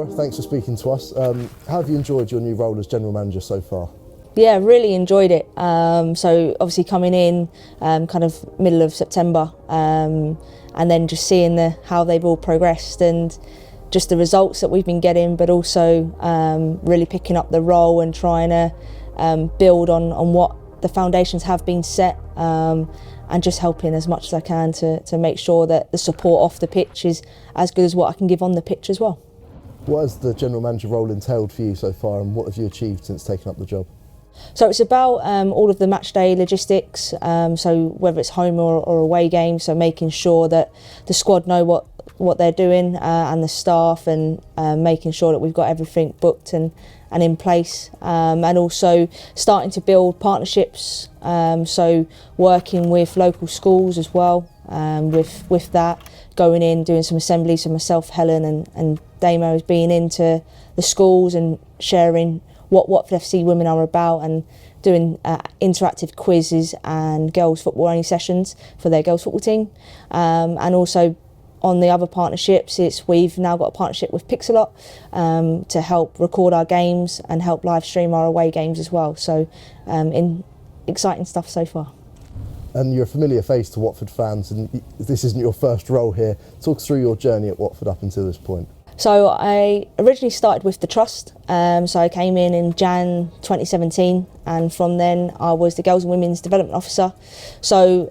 Laura, thanks for speaking to us. How have you enjoyed your new role as General Manager so far? Yeah, really enjoyed it. So obviously coming in kind of middle of September and then just seeing how they've all progressed and just the results that we've been getting, but also really picking up the role and trying to build on what the foundations have been set and just helping as much as I can to make sure that the support off the pitch is as good as what I can give on the pitch as well. What has the General Manager role entailed for you so far, and what have you achieved since taking up the job? So it's about all of the match day logistics, so whether it's home or away games, so making sure that the squad know what they're doing and the staff, and making sure that we've got everything booked and in place, and also starting to build partnerships, so working with local schools as well, with that, going in, doing some assemblies, so myself, Helen and Damo has been into the schools and sharing what Watford FC Women are about and doing interactive quizzes and girls football only sessions for their girls football team, and also on the other partnerships, we've now got a partnership with Pixelot to help record our games and help live stream our away games as well. So exciting stuff so far. And you're a familiar face to Watford fans, and this isn't your first role here. Talk us through your journey at Watford up until this point. So I originally started with the Trust, so I came in Jan 2017, and from then I was the Girls and Women's Development Officer. So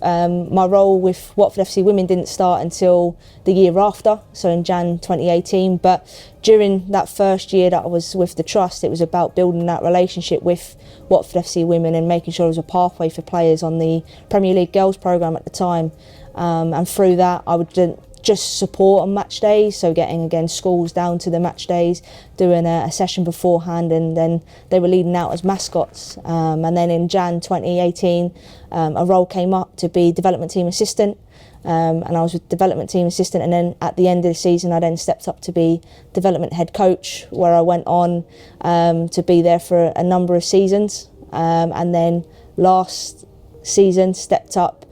my role with Watford FC Women didn't start until the year after, so in Jan 2018, but during that first year that I was with the Trust, it was about building that relationship with Watford FC Women and making sure there was a pathway for players on the Premier League Girls programme at the time, and through that I would just support on match days, so getting again schools down to the match days, doing a session beforehand, and then they were leading out as mascots. And then in Jan 2018, a role came up to be development team assistant, and I was with development team assistant, and then at the end of the season I then stepped up to be development head coach, where I went on to be there for a number of seasons, and then last season stepped up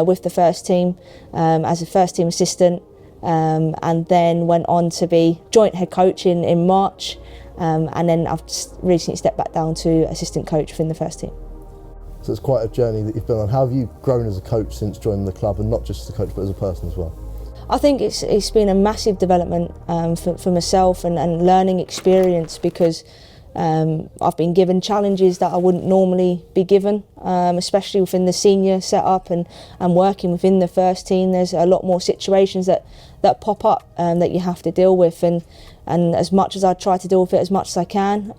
with the first team as a first team assistant, and then went on to be joint head coach in March, and then I've recently stepped back down to assistant coach within the first team. So it's quite a journey that you've been on. How have you grown as a coach since joining the club, and not just as a coach but as a person as well? I think it's been a massive development for myself and learning experience, because I've been given challenges that I wouldn't normally be given, especially within the senior setup and working within the first team. There's a lot more situations that pop up that you have to deal with, and as much as I try to deal with it as much as I can,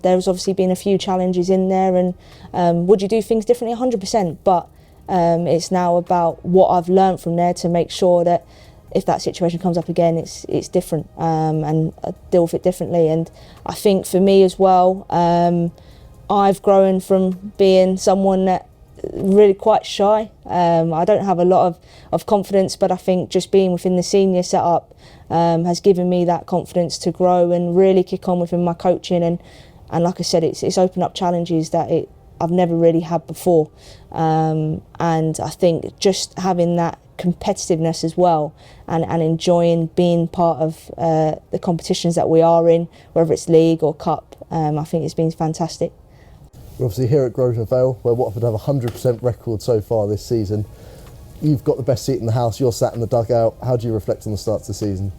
there's obviously been a few challenges in there, and would you do things differently? 100%, but it's now about what I've learned from there to make sure that if that situation comes up again, it's different, and I deal with it differently. And I think for me as well, I've grown from being someone that really quite shy. I don't have a lot of confidence, but I think just being within the senior setup has given me that confidence to grow and really kick on within my coaching. And like I said, it's opened up challenges that I've never really had before. And I think just having that competitiveness as well, and enjoying being part of the competitions that we are in, whether it's league or cup, I think it's been fantastic. We're obviously here at Grosvenor Vale, where Watford have a 100% record so far this season. You've got the best seat in the house, you're sat in the dugout. How do you reflect on the start to the season?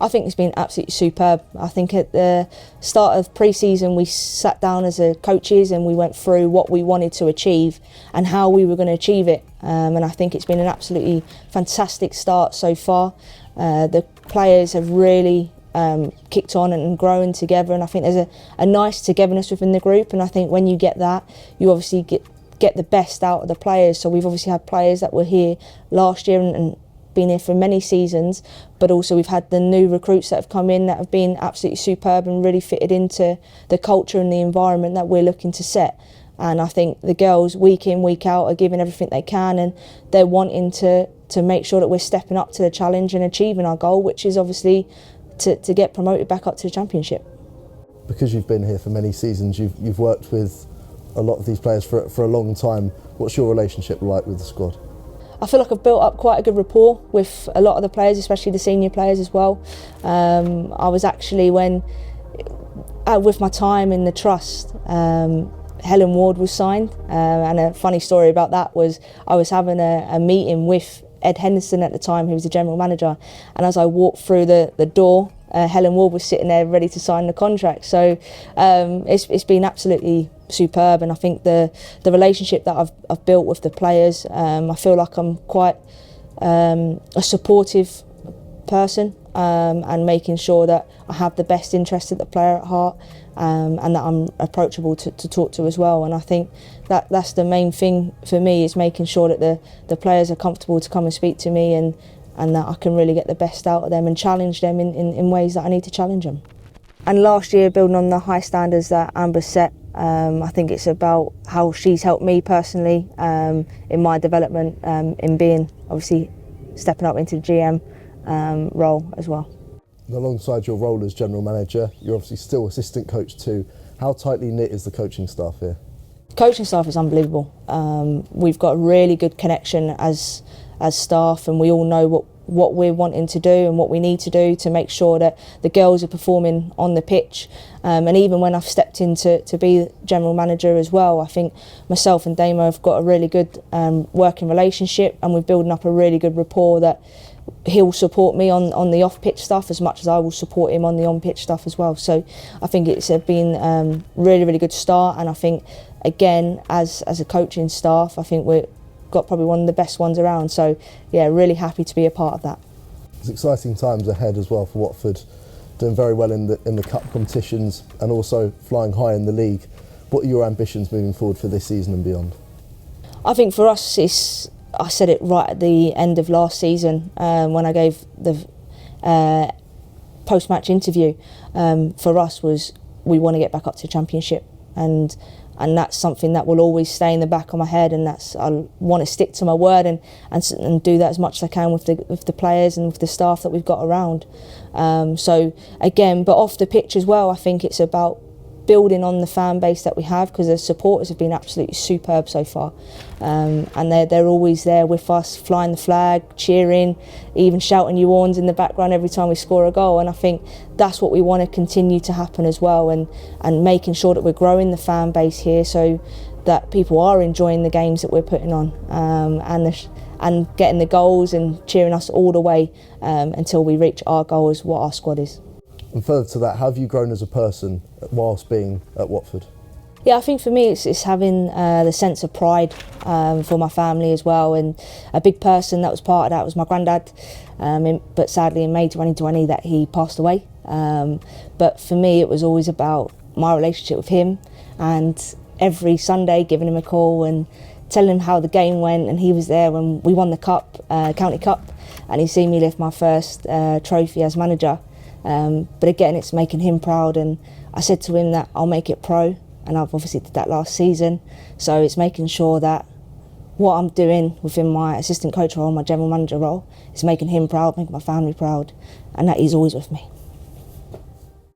I think it's been absolutely superb. I think at the start of pre-season we sat down as coaches and we went through what we wanted to achieve and how we were going to achieve it, and I think it's been an absolutely fantastic start so far. The players have really kicked on and grown together, and I think there's a nice togetherness within the group, and I think when you get that, you obviously get the best out of the players. So we've obviously had players that were here last year and been here for many seasons, but also we've had the new recruits that have come in that have been absolutely superb and really fitted into the culture and the environment that we're looking to set. And I think the girls week in, week out are giving everything they can, and they're wanting to make sure that we're stepping up to the challenge and achieving our goal, which is obviously to get promoted back up to the Championship. Because you've been here for many seasons, you've worked with a lot of these players for a long time. What's your relationship like with the squad? I feel like I've built up quite a good rapport with a lot of the players, especially the senior players as well. I was actually with my time in the trust, Helen Ward was signed, and a funny story about that was I was having a meeting with Ed Henderson at the time, who was the general manager, and as I walked through the door, Helen Ward was sitting there ready to sign the contract. So it's been absolutely superb, and I think the relationship that I've built with the players, I feel like I'm quite a supportive person, and making sure that I have the best interest of the player at heart, and that I'm approachable to talk to as well. And I think that's the main thing for me, is making sure that the players are comfortable to come and speak to me, and that I can really get the best out of them and challenge them in ways that I need to challenge them. And last year, building on the high standards that Amber set, I think it's about how she's helped me personally in my development, in being obviously stepping up into the GM role as well. And alongside your role as general manager, you're obviously still assistant coach too. How tightly knit is the coaching staff here? Coaching staff is unbelievable. We've got a really good connection as staff, and we all know what we're wanting to do and what we need to do to make sure that the girls are performing on the pitch. And even when I've stepped in to be general manager as well, I think myself and Damo have got a really good working relationship, and we're building up a really good rapport that he'll support me on the off-pitch stuff as much as I will support him on the on-pitch stuff as well. So I think it's been really, really good start, and I think, again, as a coaching staff, I think we've got probably one of the best ones around. So yeah, really happy to be a part of that. There's exciting times ahead as well for Watford, doing very well in the cup competitions and also flying high in the league. What are your ambitions moving forward for this season and beyond? I think for us, I said it right at the end of last season when I gave the post-match interview. For us was, we want to get back up to Championship, and that's something that will always stay in the back of my head, and I want to stick to my word and do that as much as I can with the players and with the staff that we've got around. So again, but off the pitch as well, I think it's about building on the fan base that we have, because the supporters have been absolutely superb so far, and they're always there with us, flying the flag, cheering, even shouting "you horns" in the background every time we score a goal. And I think that's what we want to continue to happen as well, and making sure that we're growing the fan base here so that people are enjoying the games that we're putting on, and getting the goals and cheering us all the way until we reach our goal, is what our squad is. And further to that, how have you grown as a person whilst being at Watford? Yeah, I think for me it's having the sense of pride for my family as well, and a big person that was part of that was my granddad, but sadly in May 2020 that he passed away. But for me it was always about my relationship with him, and every Sunday giving him a call and telling him how the game went, and he was there when we won the cup, County Cup, and he's seen me lift my first trophy as manager. But again, it's making him proud, and I said to him that I'll make it pro, and I've obviously did that last season. So it's making sure that what I'm doing within my assistant coach role, my general manager role, is making him proud, making my family proud, and that he's always with me.